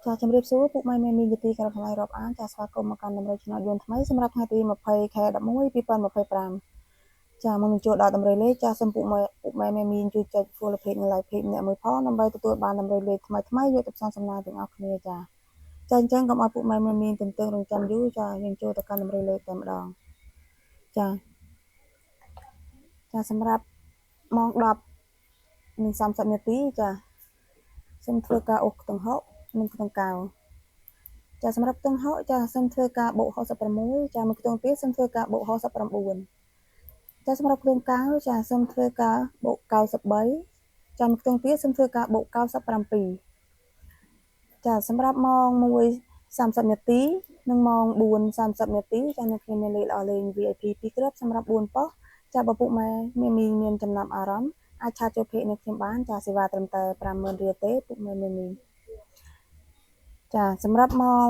ចាជំរាបសួរពុកម៉ែមានយទីក្រថ្លៃរាប់អានចាស្វាគមន៍មកកាន់ដំណើរឆ្នោតយន្តថ្មីសម្រាប់ថ្ងៃទី20ខែ11 2025ចាមុននឹងចូលដល់ដំណើរលេខចាសូមពុកម៉ែមានជួយចុច follow page និង like page អ្នកមួយផងដើម្បីទទួលបានដំណើរលេខថ្មីយកទៅផ្សព្វផ្សាយសំណើទាំងអស់គ្នាចាអញ្ចឹងកុំឲ្យពុកម៉ែមានទន្ទឹងរង់ចាំយូរចាយើងចូលទៅកាន់ដំណើរលេខតែម្ដងចាសម្រាប់ម៉ោង10:30 នាទីចាសូមធ្វើការអូសខ្ទង់ហុកនិងខ្ទង់កៅចាសម្រាប់ខ្ទង់ហុកចាសូមធ្វើការបូក66ចាមួយខ្ទង់ទៀតសូមធ្វើការបូក69ចាសម្រាប់ខ្ទង់កៅចាសូមធ្វើការបូក93ចាមួយខ្ទង់ទៀតសូមធ្វើការបូក97ចាសម្រាប់ម៉ោង1:30 នាទីនិងម៉ោង4:30 នាទីចាអ្នកខ្ញុំមានលេខល្អលេង VIP 2គ្រាប់សម្រាប់4ប៉ុស្តិ៍ចាបើពុកម៉ែមានចំណាប់អារម្មណ៍អាចឆាតចូលពេកនេះខ្ញុំបានចាសេវាត្រឹមតែ 50,000 រៀលទេពុកម៉ែមានចាសម្រាប់ម៉ោង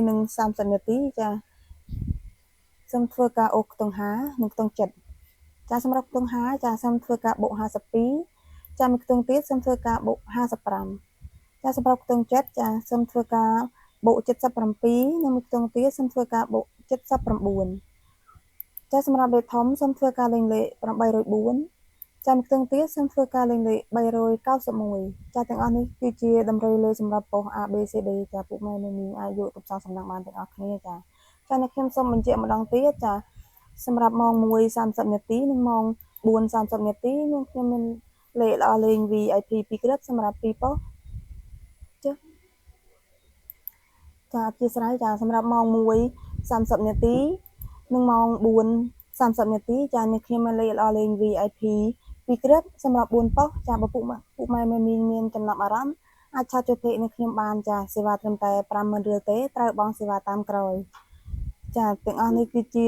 6:30 នាទីចាសូមធ្វើការអូសខ្ទង់5និងខ្ទង់7ចាសម្រាប់ខ្ទង់5ចាសូមធ្វើការបូក52ចាមួយខ្ទង់ទៀតសូមធ្វើការបូក55ចាសម្រាប់ខ្ទង់7ចាសូមធ្វើការបូក77និងមួយខ្ទង់ទៀតសូមធ្វើការបូក79ចាសម្រាប់លេខធំសូមធ្វើការលេងលេខ804ចាមួយខ្ទង់ទៀតសូមធ្វើការលេងលេខ391ចាទាំងអស់នេះគឺជាតម្រូវលេខសម្រាប់ប៉ុស្តិ៍ ABCD ចាពុកម៉ែមានអាចយកទៅផ្សព្វសំណាងបានទាំងអស់គ្នាចាអ្នកខ្ញុំសូមបញ្ជាក់ម្ដងទៀតចាសម្រាប់ម៉ោង1:30 នាទីនិងម៉ោង4:30 នាទីខ្ញុំមានលេខល្អលេង VIP 2គ្រាប់សម្រាប់2ប៉ុស្តិ៍ចាអធិស្ឋានចាសម្រាប់ម៉ោង1:30 នាទីនិងម៉ោង4:30 នាទីចាអ្នកខ្ញុំមានលេខល្អលេង VIP 2គ្រាប់សម្រាប់4ប៉ុស្តិ៍ចាបើពុកម៉ែមានចំណាប់អារម្មណ៍អាចឆាតចូលពេកនេះខ្ញុំបានចាសេវាត្រឹមតែ 50,000 រៀលទេត្រូវបង់សេវាតាមក្រោយចាទាំងអស់នេះគឺជា